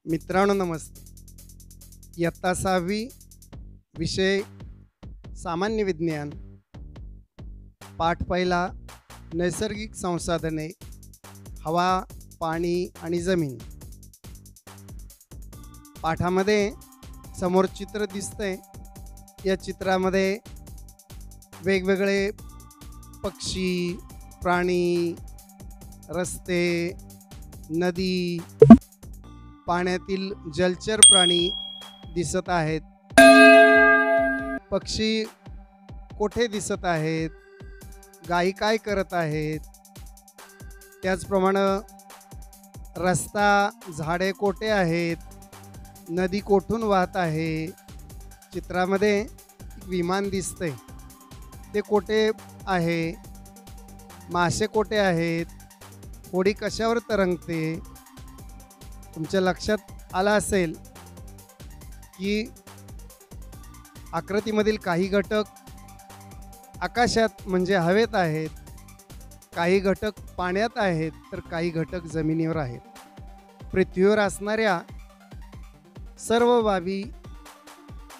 मित्रांनो नमस्ते. इयत्ता 6वी विषय सामान्य विज्ञान, पाठ पहिला नैसर्गिक संसाधने, हवा, पाणी आणि जमीन. पाठामध्ये समोर चित्र दिसतंय. या चित्रामध्ये वेगवेगळे पक्षी, प्राणी, रस्ते, नदी, पाण्यातील जलचर प्राणी दिसत आहेत. पक्षी कोठे दिसत आहेत, गायी काय करत आहेत, त्याचप्रमाणे रस्ता, झाडे कोठे आहेत, नदी कोठून वाहत आहे. चित्रामध्ये विमान दिसतंय, ते कोठे आहे, मासे कोठे आहेत, होडी कशावर तरंगते. तुमच्या लक्षात आलं असेल की आकृतीमधील काही घटक आकाशात म्हणजे हवेत आहेत, काही घटक पाण्यात आहेत, तर काही घटक जमिनीवर आहेत. पृथ्वीवर असणाऱ्या सर्व बाबी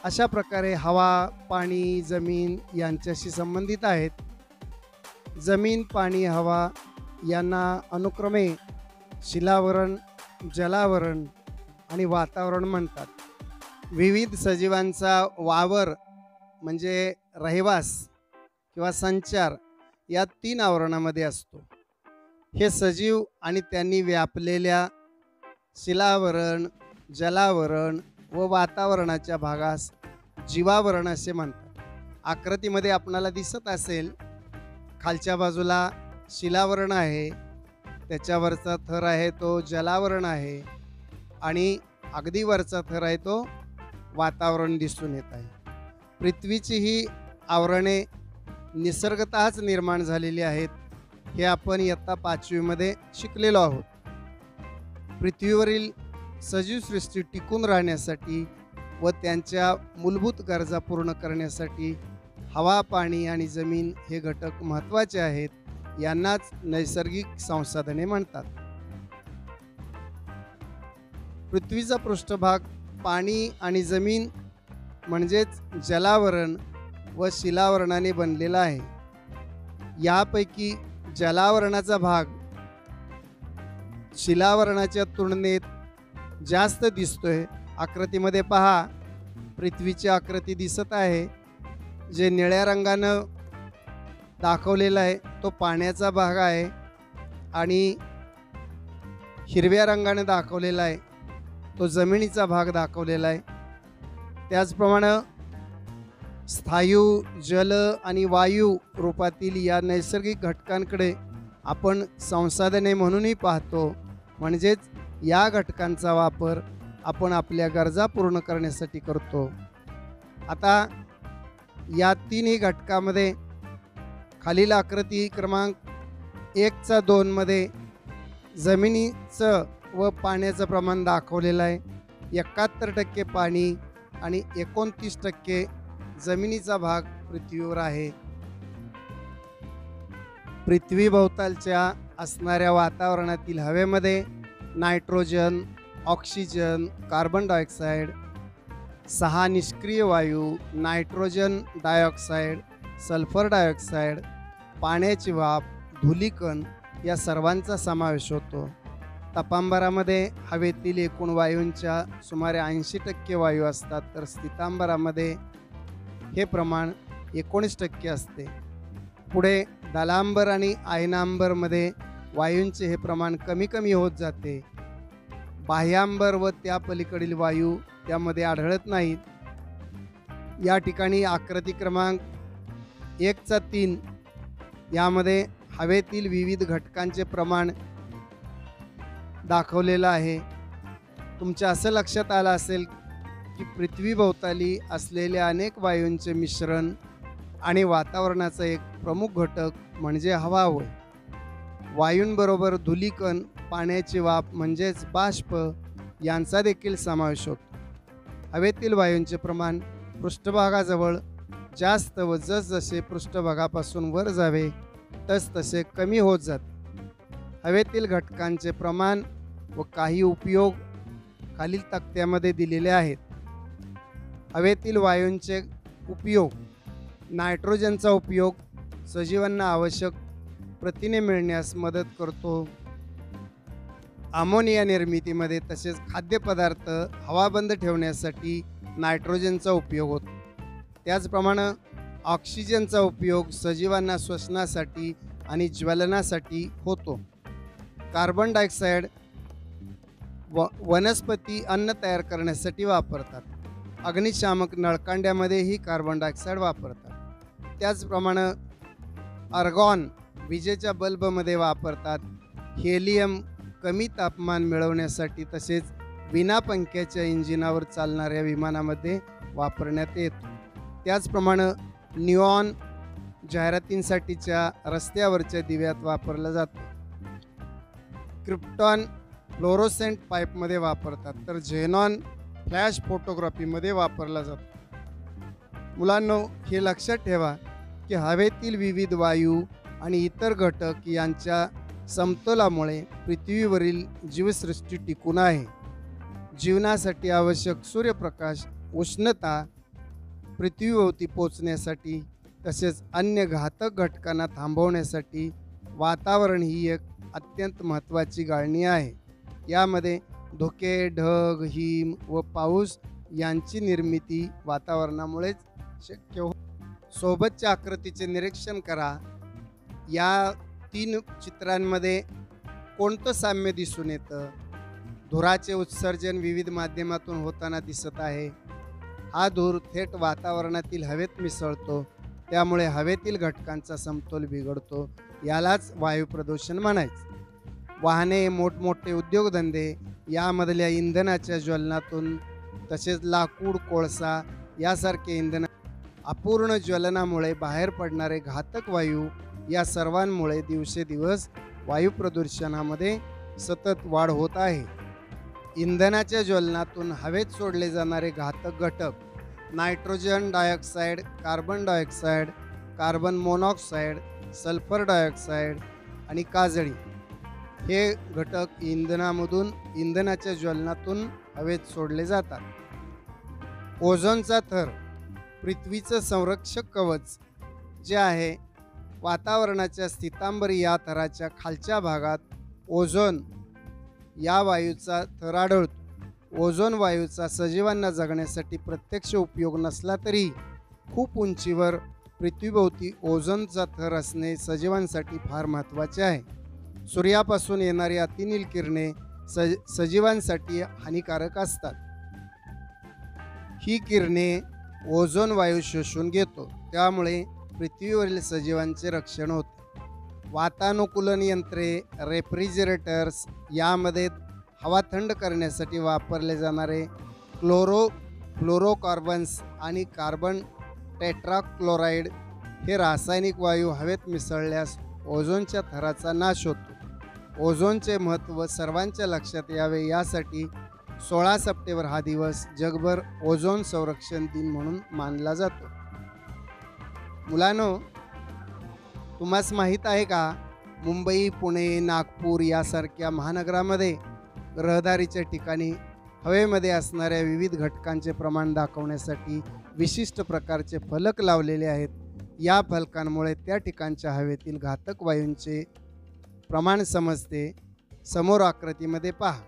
अशा प्रकारे हवा, पाणी, जमीन यांच्याशी संबंधित आहेत. जमीन, पाणी, हवा यांना अनुक्रमे शिलावरण, जलावरण आणि वातावरण म्हणतात. विविध सजीवांचा वावर म्हणजे रहिवास किंवा संचार या 3 आवरणामध्ये असतो. हे सजीव आणि त्यांनी व्यापलेल्या शिलावरण, जलावरण व वातावरणाच्या भागास जीवावरण असे म्हणतात. आकृतीमध्ये आपणाला दिसत असेल, खालच्या बाजूला शिलावरण आहे, त्याच्यावरचा थर आहे तो जलावरण आहे आणि अगदी वरचा थर आहे तो वातावरण दिसून येत आहे. पृथ्वीची ही आवरणे निसर्गतःच निर्माण झालेली आहेत, हे आपण इयत्ता 5वी शिकलेलो आहोत. पृथ्वीवरील सजीवसृष्टी टिकून राहण्यासाठी व त्यांच्या मूलभूत गरजा पूर्ण करण्यासाठी हवा, पाणी आणि जमीन हे घटक महत्त्वाचे आहेत. यांनाच नैसर्गिक संसाधने म्हणतात. पृथ्वीचा पृष्ठभाग पाणी आणि जमीन म्हणजेच जलावरण व शिलावरणाने बनलेला आहे. यापैकी जलावरणाचा भाग शिलावरणाच्या तुलनेत जास्त दिसतोय. आकृतीमध्ये पहा, पृथ्वीची आकृती दिसत आहे. जे निळ्या रंगानं दाखवलेला आहे तो पाण्याचा भाग आहे आणि हिरव्या रंगाने दाखवलेला आहे तो जमिनीचा भाग दाखवलेला आहे. त्याचप्रमाणे स्थायू, जल आणि वायू रूपातील या नैसर्गिक घटकांकडे आपण संसाधने म्हणूनही पाहतो. म्हणजेच या घटकांचा वापर आपण आपल्या गरजा पूर्ण करण्यासाठी करतो. आता या 3ही घटकामध्ये खालील आकृती क्रमांक 1:2 मध्ये जमिनीचं व पाण्याचं प्रमाण दाखवलेलं आहे. 71% पाणी आणि 29% जमिनीचा भाग पृथ्वीवर आहे. पृथ्वीभोवतालच्या असणाऱ्या वातावरणातील हवेमध्ये नायट्रोजन, ऑक्सिजन, कार्बन डायऑक्साईड, 6 निष्क्रिय वायू, नायट्रोजन डायऑक्साईड, सल्फर डायऑक्साईड, पाण्याची वाफ, धूलिकण या सर्वांचा समावेश होतो. तपांबरामध्ये हवेतील एकूण वायूंच्या सुमारे 80% वायू असतात, तर स्थितांबरामध्ये हे प्रमाण 19% असते. पुढे दलांबर आणि आयनांबरमध्ये वायूंचे हे प्रमाण कमी कमी होत जाते. बाह्यांबर व त्या पलीकडील वायू त्यामध्ये आढळत नाहीत. या ठिकाणी आकृती क्रमांक 1:3 यामध्ये हवेतील विविध घटकांचे प्रमाण दाखवलेलं आहे. तुमच्या असं लक्षात आलं असेल की पृथ्वीभोवताली असलेल्या अनेक वायूंचे मिश्रण आणि वातावरणाचा एक प्रमुख घटक म्हणजे हवा होय. वायूंबरोबर धूलिकण, पाण्याची वाफ म्हणजेच बाष्प यांचा देखील समावेश होतो. हवेतील वायूंचे प्रमाण पृष्ठभागाजवळ जास्त व जसजसे पृष्ठभागापासून वर जावे तसतसे कमी होत जाते. हवेतील घटकांचे प्रमाण व काही उपयोग खालील तक्त्यामध्ये दिलेले आहेत. हवेतील वायूंचे उपयोग. नायट्रोजनचा उपयोग सजीवांना आवश्यक प्रथिने मिळण्यास मदत करतो. अमोनिया निर्मितीमध्ये तसेच खाद्यपदार्थ हवाबंद ठेवण्यासाठी नायट्रोजनचा उपयोग होतो. त्याचप्रमाणे ऑक्सिजनचा उपयोग सजीवांना श्वसनासाठी आणि ज्वलनासाठी होतो. कार्बन डायऑक्साईड वनस्पती अन्न तयार करण्यासाठी वापरतात. अग्निशामक नळकांड्यामध्येही कार्बन डायऑक्साईड वापरतात. त्याचप्रमाणे आर्गॉन विजेच्या बल्बमध्ये वापरतात. हेलियम कमी तापमान मिळवण्यासाठी तसेच विना पंख्याच्या इंजिनावर चालणाऱ्या विमानामध्ये वापरण्यात येतो. त्याचप्रमाणे निऑन जाहिरातींसाठीच्या रस्त्यावरच्या दिव्यात वापरलं जातं. क्रिप्टॉन फ्लोरोसेंट पाईपमध्ये वापरतात, तर झेनॉन फ्लॅश फोटोग्राफीमध्ये वापरला जातो. मुलांनो, हे लक्षात ठेवा की हवेतील विविध वायू आणि इतर घटक यांच्या समतोलामुळे पृथ्वीवरील जीवसृष्टी टिकून आहे. जीवनासाठी आवश्यक सूर्यप्रकाश, उष्णता पृथ्वीभोवती पोचण्यासाठी तसेच अन्य घातक घटकांना थांबवण्यासाठी वातावरण ही एक अत्यंत महत्त्वाची गाळणी आहे. यामध्ये धुके, ढग, हिम व पाऊस यांची निर्मिती वातावरणामुळेच शक्य हो. सोबतच्या आकृतीचे निरीक्षण करा. या 3 चित्रांमध्ये कोणतं साम्य दिसून येतं? धुराचे उत्सर्जन विविध माध्यमातून होताना दिसत आहे. हा धूर थेट वातावरणातील हवेत मिसळतो, त्यामुळे हवेतील घटकांचा समतोल बिघडतो. यालाच वायू प्रदूषण म्हणायचं. वाहने, मोठमोठे उद्योगधंदे यामधल्या इंधनाच्या ज्वलनातून तसेच लाकूड, कोळसा यासारखे इंधन अपूर्ण ज्वलनामुळे बाहेर पडणारे घातक वायू या सर्वांमुळे दिवसेदिवस वायू प्रदूषणामध्ये सतत वाढ होत आहे. इंधनाच्या ज्वलनातून हवेत सोडले जाणारे घातक घटक nitrogen dioxide, carbon dioxide, carbon monoxide, sulphur dioxide आणि काजळी हे घटक इंधनाच्या ज्वलनातून हवेत सोडले जातात. ओझोनचा थर पृथ्वीचं संरक्षक कवच जे आहे, वातावरणाच्या स्थितांबर या थराच्या खालच्या भागात ओझोन या वायूचा थर आढळतो. ओझोन वायूचा सजीवांना जगण्यासाठी प्रत्यक्ष उपयोग नसला तरी खूप उंचीवर पृथ्वीभोवती ओझोनचा थर असणे सजीवांसाठी फार महत्त्वाचे आहे. सूर्यापासून येणारी अतिनील किरणे सजीवांसाठी हानिकारक असतात. ही किरणे ओझोन वायू शोषून घेतो, त्यामुळे पृथ्वीवरील सजीवांचे रक्षण होते. वातानुकूलन यंत्रे, रेफ्रिजरेटर्स यामध्ये हवा थंड करण्यासाठी वापरले जाणारे फ्लोरोकार्बन्स आणि कार्बन टेट्राक्लोराईड हे रासायनिक वायू हवेत मिसळल्यास ओझोनच्या थराचा नाश होतो. ओझोनचे महत्त्व सर्वांच्या लक्षात यावे यासाठी 16 सप्टेंबर हा दिवस जगभर ओझोन संरक्षण दिन म्हणून मानला जातो. मुलांनो, तुम्हाला माहीत आहे का, मुंबई, पुणे, नागपूर यासारख्या महानगरामध्ये रहदारीच्या ठिकाणी हवेमध्ये असणाऱ्या विविध घटकांचे प्रमाण दाखवण्यासाठी विशिष्ट प्रकारचे फलक लावलेले आहेत. या फलकांमुळे त्या ठिकाणच्या हवेतील घातक वायूंचे प्रमाण समजते. समोर आकृतीमध्ये पहा.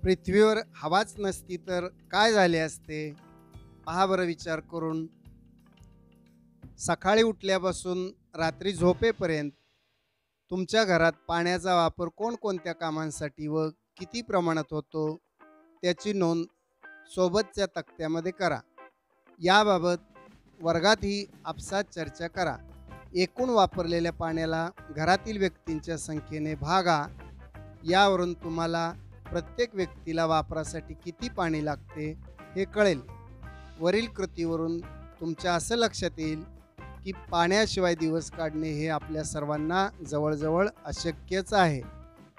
पृथ्वीवर हवाच नसती तर काय झाले असते? पहा बरं विचार करून. सकाळी उठल्यापासून रात्री झोपेपर्यंत तुमच्या घरात पाण्याचा वापर कोणकोणत्या कामांसाठी व किती प्रमाणात होतो त्याची नोंद सोबतच्या तक्त्यामध्ये करा. याबाबत वर्गातही आपसात चर्चा करा. एकूण वापरलेल्या पाण्याला घरातील व्यक्तींच्या संख्येने भागा. यावरून तुम्हाला प्रत्येक व्यक्तीला वापरासाठी किती पाणी लागते हे कळेल. वरील कृतीवरून तुमच्या असं लक्षात येईल की पाण्याशिवाय दिवस काढणे हे आपल्या सर्वांना जवळजवळ अशक्यच आहे.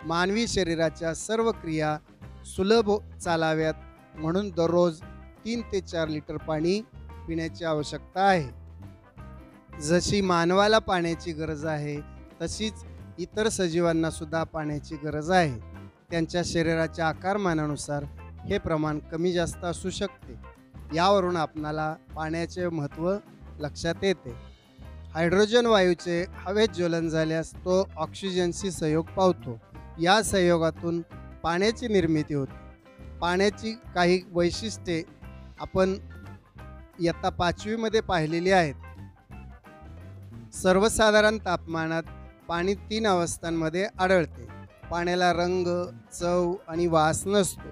मानवी शरीराच्या सर्व क्रिया सुलभ चालाव्यात म्हणून दररोज 3 ते 4 लिटर पाणी पिण्याची आवश्यकता आहे. जशी मानवाला पाण्याची गरज आहे तशीच इतर सजीवांना सुद्धा पाण्याची गरज आहे. त्यांच्या शरीराच्या आकारमानानुसार हे प्रमाण कमी जास्त असू शकते. यावरून आपणाला पाण्याचे महत्त्व लक्षात येते. हायड्रोजन वायूचे हवेत ज्वलन झाल्यास तो ऑक्सिजनशी संयोग पावतो. या संयोगातून पाण्याची निर्मिती होते. पाण्याची काही वैशिष्ट्ये आपण इयत्ता 5वीमध्ये पाहिलेली आहेत. सर्वसाधारण तापमानात पाणी 3 अवस्थांमध्ये आढळते. पाण्याला रंग, चव आणि वास नसतो.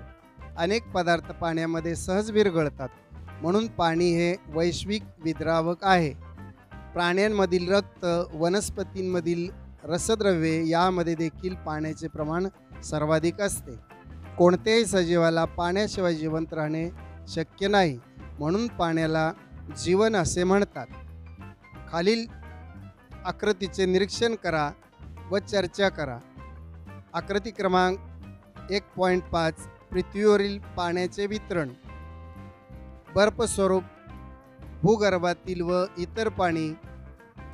अनेक पदार्थ पाण्यामध्ये सहज विरघळतात, म्हणून पाणी हे वैश्विक विद्रावक आहे. प्राण्यांमधील रक्त, वनस्पतींमधील रसद्रव्ये यामध्ये देखील पाण्याचे प्रमाण सर्वाधिक असते. कोणत्याही सजीवाला पाण्याशिवाय जिवंत राहणे शक्य नाही, म्हणून पाण्याला जीवन असे म्हणतात. खालील आकृतीचे निरीक्षण करा व चर्चा करा. आकृती क्रमांक 1.5 पृथ्वीवरील पाण्याचे वितरण. बर्फस्वरूप भूगर्भातील व इतर पाणी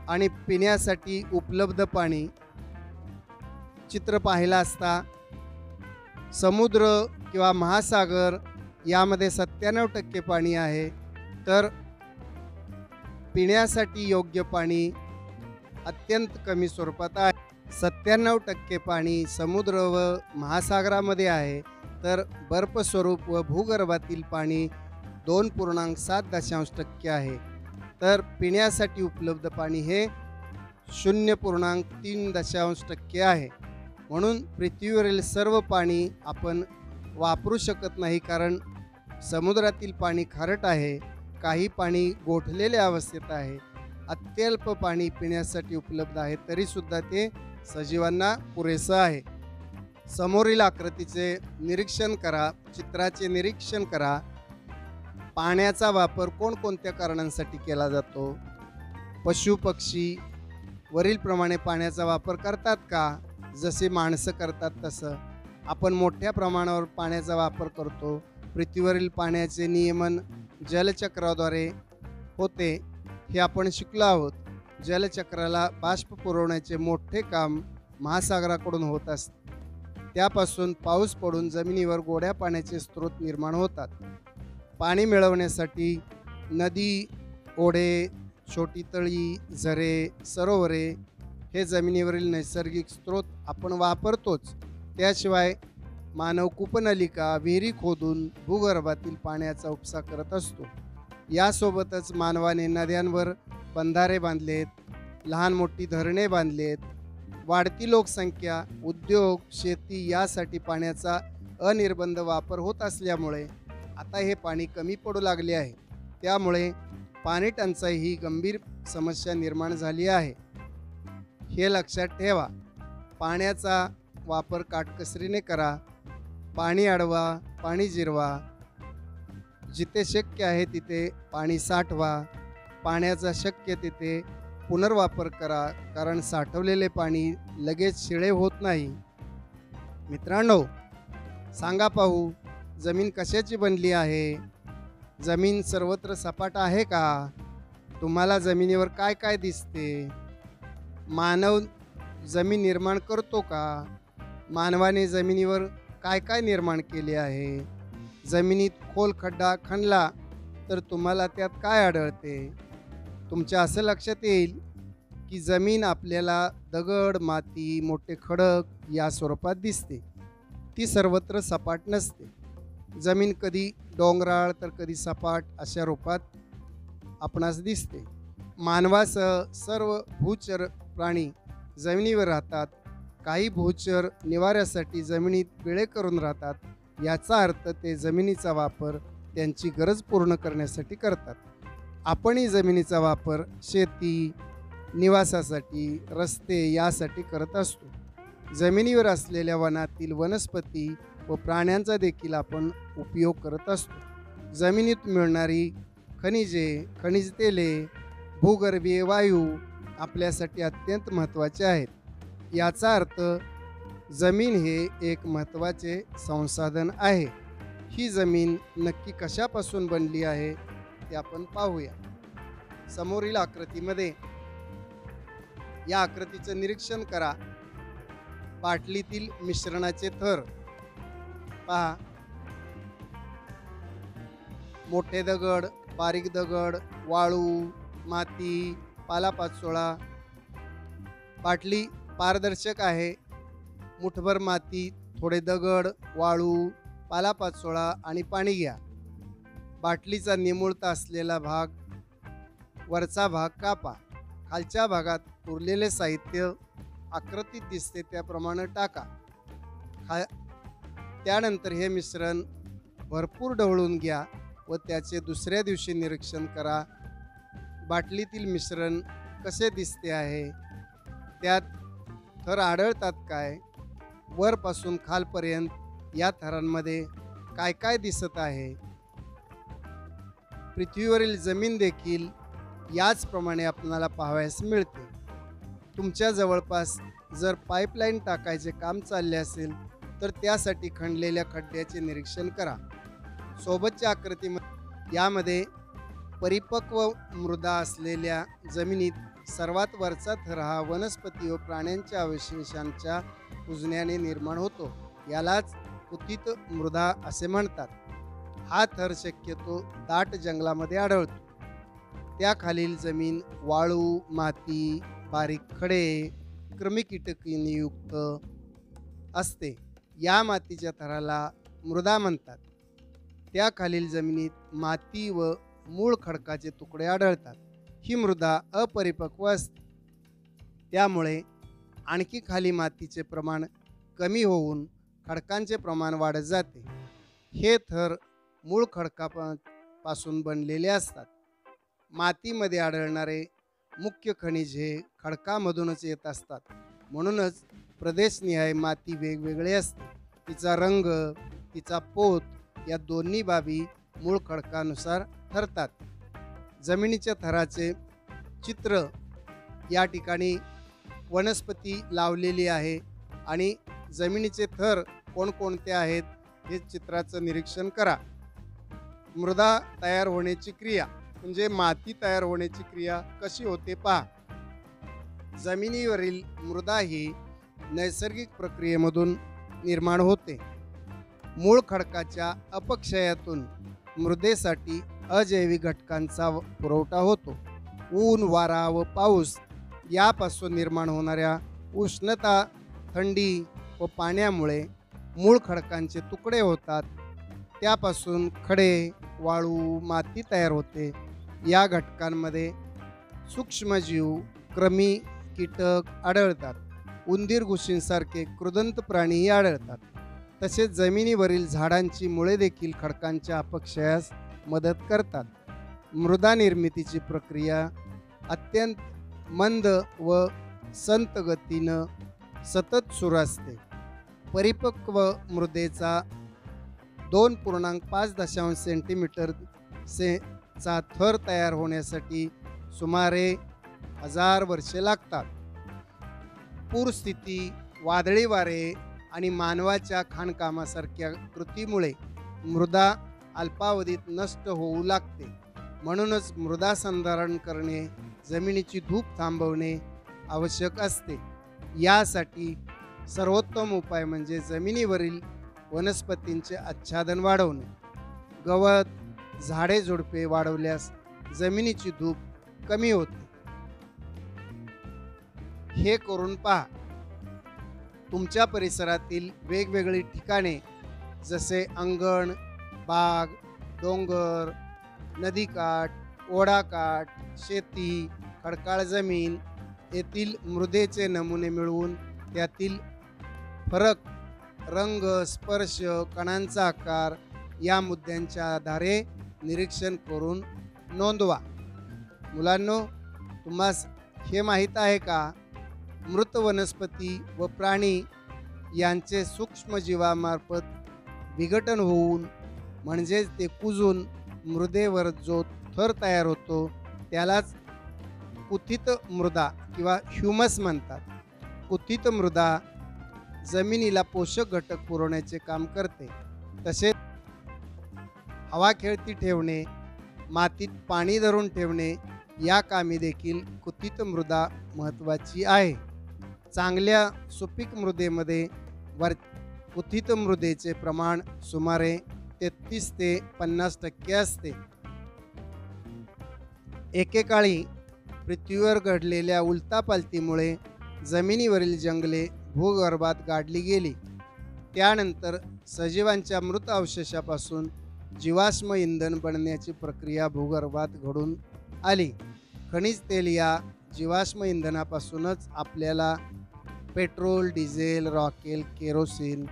आणि पिण्यासाठी उपलब्ध पाणी. चित्र पाहिला असता समुद्र किंवा महासागर यामध्ये 97% पाणी आहे, तर पिण्यासाठी योग्य पाणी अत्यंत कमी स्वरूपात आहे. 97% पाणी समुद्र व महासागरामध्ये आहे, तर बर्फस्वरूप व भूगर्भातील पाणी 2.7% आहे. तर पिण्यासाठी उपलब्ध पाणी हे 0.3% आहे. म्हणून पृथ्वीवरील सर्व पाणी आपण वापरू शकत नाही, कारण समुद्रातील पाणी खारट आहे, काही पाणी गोठलेल्या अवस्थेत आहे, अत्यल्प पाणी पिण्यासाठी उपलब्ध आहे, तरीसुद्धा ते सजीवांना पुरेसं आहे. समोरील आकृतीचे निरीक्षण करा, चित्राचे निरीक्षण करा. पाण्याचा वापर कोणकोणत्या कारणांसाठी केला जातो? पशु पक्षी वरीलप्रमाणे पाण्याचा वापर करतात का? जसे माणसं करतात तसं आपण मोठ्या प्रमाणावर पाण्याचा वापर करतो. पृथ्वीवरील पाण्याचे नियमन जलचक्राद्वारे होते, हे आपण शिकलो आहोत. जलचक्राला बाष्प पुरवण्याचे मोठे काम महासागराकडून होत असते. त्यापासून पाऊस पडून जमिनीवर गोड्या पाण्याचे स्रोत निर्माण होतात. पाणी मिळवण्यासाठी नदी, ओढे, छोटी तळी, झरे, सरोवरे हे जमिनीवरील नैसर्गिक स्रोत आपण वापरतोच. त्याशिवाय मानव कूपनलिका, विहिरी खोदून भूगर्भातील पाण्याचा उपसा करत असतो. यासोबतच मानवाने नद्यांवर बंधारे बांधलेत, लहान मोठी धरणे बांधलेत. वाढती लोकसंख्या, उद्योग, शेती यासाठी पाण्याचा अनिर्बंध वापर होत असल्यामुळे आता हे पाणी कमी पडू लागले आहे. त्यामुळे पाणी टंचाई ही गंभीर समस्या निर्माण झाली आहे. हे लक्षात ठेवा. पाण्याचा वापर काटकसरीने करा. पाणी अडवा, पाणी जिरवा. जिथे शक्य आहे तिथे पाणी साठवा. पाण्याचा शक्य तिथे पुनर्वापर करा, कारण साठवलेले पाणी लगेच शिळे होत नाही. मित्रांनो, सांगा पाहू, जमीन कशाची बनली आहे? जमीन सर्वत्र सपाट आहे का? तुम्हाला जमिनीवर काय काय दिसते? मानव जमीन निर्माण करतो का? मानवाने जमिनीवर काय काय निर्माण केले आहे? जमिनीत खोल खड्डा खणला तर तुम्हाला त्यात काय आढळते? तुमच्या असं लक्षात येईल की जमीन आपल्याला दगड, माती, मोठे खडक या स्वरूपात दिसते. ती सर्वत्र सपाट नसते. जमीन कधी डोंगराळ तर कधी सपाट अशा रूपात आपणास दिसते. मानवासह सर्व भूचर प्राणी जमिनीवर राहतात. काही भूचर निवाऱ्यासाठी जमिनीत बिळे करून राहतात. याचा अर्थ ते जमिनीचा वापर त्यांची गरज पूर्ण करण्यासाठी करतात. आपणही जमिनीचा वापर शेती, निवासासाठी, रस्ते यासाठी करत असतो. जमिनीवर असलेल्या वनातील वनस्पती व प्राण्यांचा देखील आपण उपयोग करत असतो. जमिनीत मिळणारी खनिजे, खनिज तेले, भूगर्भीय वायू आपल्यासाठी अत्यंत महत्त्वाचे आहेत. याचा अर्थ जमीन हे एक महत्त्वाचे संसाधन आहे. ही जमीन नक्की कशापासून बनली आहे ते आपण पाहूया. समोरील आकृतीमध्ये या आकृतीचं निरीक्षण करा. बाटलीतील मिश्रणाचे थर. पहा, मोठे दगड, बारीक दगड, वाळू, माती, पालापाचोळा. बाटली पारदर्शक आहे. मुठभर माती, थोडे दगड, वाळू, पालापाचोळा आणि पाणी घ्या. बाटलीचा निमुळता असलेला भाग, वरचा भाग कापा. खालच्या भागात उरलेले साहित्य आकृतीत दिसते त्याप्रमाणे टाका. त्यानंतर हे मिश्रण भरपूर ढवळून घ्या व त्याचे दुसऱ्या दिवशी निरीक्षण करा. बाटलीतील मिश्रण कसे दिसते आहे, त्यात थर आढळतात काय, वरपासून खालपर्यंत या थरांमध्ये काय काय दिसत आहे. पृथ्वीवरील जमीन देखील याचप्रमाणे आपल्याला पाहावयास मिळते. तुमच्या जवळपास जर पाईपलाईन टाकायचे काम चालले असेल तर त्यासाठी खणलेल्या खड्ड्याचे निरीक्षण करा. सोबतच्या आकृतीमध्ये यामध्ये परिपक्व मृदा असलेल्या जमिनीत सर्वात वरचा थर हा वनस्पती व प्राण्यांच्या अवशेषांच्या कुजण्याने निर्माण होतो. यालाच कुथित मृदा असे म्हणतात. हा थर शक्यतो दाट जंगलामध्ये आढळतो. त्याखालील जमीन वाळू, माती, बारीक खडे, कृमिकीटकांयुक्त असते. या मातीच्या थराला मृदा म्हणतात. त्याखालील जमिनीत माती व मूळ खडकाचे तुकडे आढळतात. ही मृदा अपरिपक्व असते. त्यामुळे आणखी खाली मातीचे प्रमाण कमी होऊन खडकांचे प्रमाण वाढत जाते. हे थर मूळ खडकापासून बनलेले असतात. मातीमध्ये आढळणारे मुख्य खनिज हे खडकामधूनच येत असतात. म्हणूनच प्रदेशनिहाय माती वेगवेगळी असते. तिचा रंग, तिचा पोत या दोन्ही बाबी मूळ खडकानुसार ठरतात. जमिनीच्या थराचे चित्र या ठिकाणी वनस्पती लावलेली आहे आणि जमिनीचे थर कोणकोणते आहेत हे चित्राचं निरीक्षण करा. मृदा तयार होण्याची क्रिया म्हणजे माती तयार होण्याची क्रिया कशी होते पहा. जमिनीवरील मृदा ही नैसर्गिक प्रक्रियेमधून निर्माण होते. मूळ खडकाच्या अपक्षयातून मृदेसाठी अजैविक घटकांचा पुरवठा होतो. ऊन, वारा व पाऊस यापासून निर्माण होणाऱ्या उष्णता, थंडी व पाण्यामुळे मूळ खडकांचे तुकडे होतात. त्यापासून खडे, वाळू, माती तयार होते. या घटकांमध्ये सूक्ष्मजीव, कृमी, कीटक आढळतात. उंदीर, घुशींसारखे कृदंत प्राणीही आढळतात. तसेच जमिनीवरील झाडांची मुळे देखील खडकांच्या अपक्षयास मदत करतात. मृदा निर्मितीची प्रक्रिया अत्यंत मंद व संत गतीनं सतत सुरू असते. परिपक्व मृदेचा 2.5 सेंटीमीटर चा थर तयार होण्यासाठी सुमारे 1000 वर्षे लागतात. पूरस्थिती, वादळी वारे आणि मानवाच्या खाणकामासारख्या कृतीमुळे मृदा अल्पावधीत नष्ट होऊ लागते. म्हणूनच मृदा संधारण करणे, जमिनीची धूप थांबवणे आवश्यक असते. यासाठी सर्वोत्तम उपाय म्हणजे जमिनीवरील वनस्पतींचे आच्छादन वाढवणे. गवत, झाडे झुडपे वाढवल्यास जमिनीची धूप कमी होते. हे करून पहा. तुमच्या परिसरातील वेगवेगळी ठिकाणे जसे अंगण, बाग, डोंगर, नदीकाठ, ओढाकाठ, शेती, खडकाळ जमीन येथील मृदेचे नमुने मिळवून त्यातील फरक, रंग, स्पर्श, कणांचा आकार या मुद्द्यांच्या आधारे निरीक्षण करून नोंदवा. मुलांनो, तुम्हास हे माहीत आहे का, मृत वनस्पती व प्राणी यांचे सूक्ष्मजीवामार्फत विघटन होऊन म्हणजेच ते कुजून मृदेवर जो थर तयार होतो त्यालाच कुथित मृदा किंवा ह्युमस म्हणतात. कुथित मृदा जमिनीला पोषक घटक पुरवण्याचे काम करते. तसेच हवा खेळती ठेवणे, मातीत पाणी धरून ठेवणे या कामी देखील कुथित मृदा महत्त्वाची आहे. चांगल्या सुपीक मृदेमध्ये उत्थित मृदेचे प्रमाण सुमारे 33 ते 50% असते. एकेकाळी पृथ्वीवर घडलेल्या उलथापालथीमुळे जमिनीवरील जंगले भूगर्भात गाडली गेली. त्यानंतर सजीवांच्या मृत अवशेषापासून जीवाश्म इंधन बनण्याची प्रक्रिया भूगर्भात घडून आली. खनिज तेल या जीवाश्म इंधनापासूनच आपल्याला पेट्रोल, डिझेल, रॉकेल, केरोसिन,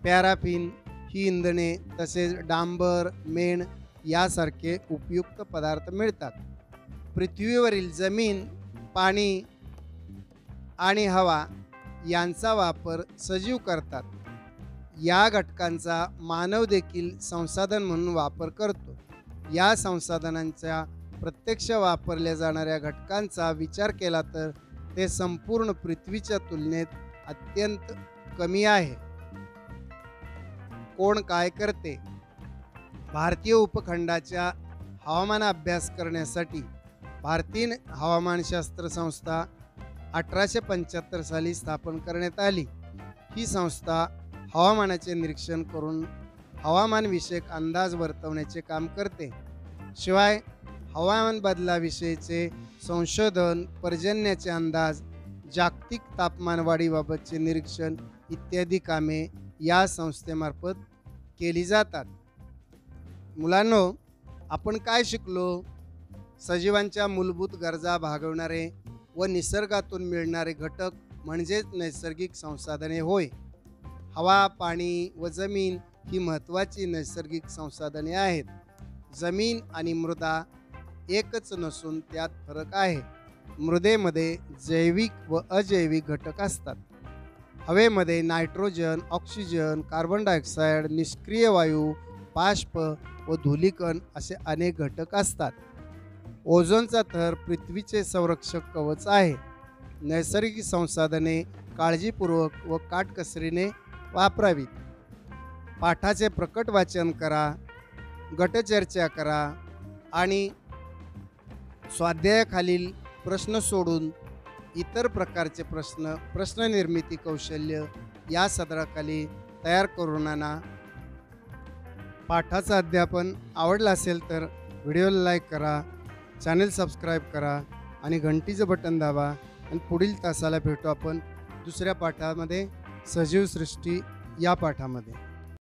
पॅराफिन ही इंधने तसेच डांबर, मेण यासारखे उपयुक्त पदार्थ मिळतात. पृथ्वीवरील जमीन, पाणी आणि हवा यांचा वापर सजीव करतात. या घटकांचा मानव देखील संसाधन म्हणून वापर करतो. या संसाधनांच्या प्रत्यक्ष वापरल्या जाणाऱ्या घटकांचा विचार केला तर ते संपूर्ण पृथ्वीच्या तुलनेत अत्यंत कमी आहे. कोण काय करते? भारतीय उपखंडाच्या हवामान अभ्यास करण्यासाठी भारतीय हवामानशास्त्र संस्था 1875 साली स्थापन करण्यात आली. ही संस्था हवामानाचे निरीक्षण करून हवामानविषयक अंदाज वर्तवण्याचे काम करते. शिवाय हवामान बदलाविषयीचे संशोधन, पर्जन्याचे अंदाज, जागतिक तापमानवाढीबाबतचे निरीक्षण इत्यादी कामे या संस्थेमार्फत केली जातात. मुलांनो, आपण काय शिकलो? सजीवांच्या मूलभूत गरजा भागवणारे व निसर्गातून मिळणारे घटक म्हणजेच नैसर्गिक संसाधने होय. हवा, पाणी व जमीन ही महत्त्वाची नैसर्गिक संसाधने आहेत. जमीन आणि मृदा एकच नसून त्यात फरक आहे. मृदेमध्ये जैविक व अजैविक घटक असतात. हवेमध्ये नायट्रोजन, ऑक्सिजन, कार्बन डायऑक्साईड, निष्क्रिय वायू, बाष्प व धूलिकण असे अनेक घटक असतात. ओझोनचा थर पृथ्वीचे संरक्षक कवच आहे. नैसर्गिक संसाधने काळजीपूर्वक व काटकसरीने वापरावीत. पाठाचे प्रकट वाचन करा, गटचर्चा करा आणि स्वाध्यायाखालील प्रश्न सोडून इतर प्रकारचे प्रश्न निर्मिती कौशल्य या सदराखाली तयार करून आणा. पाठाचं अध्यापन आवडलं असेल तर व्हिडिओला लाईक करा, चॅनल सबस्क्राईब करा आणि घंटीचं बटन दाबा. आणि पुढील तासाला भेटू आपण दुसऱ्या पाठामध्ये, सजीव सृष्टी या पाठामध्ये.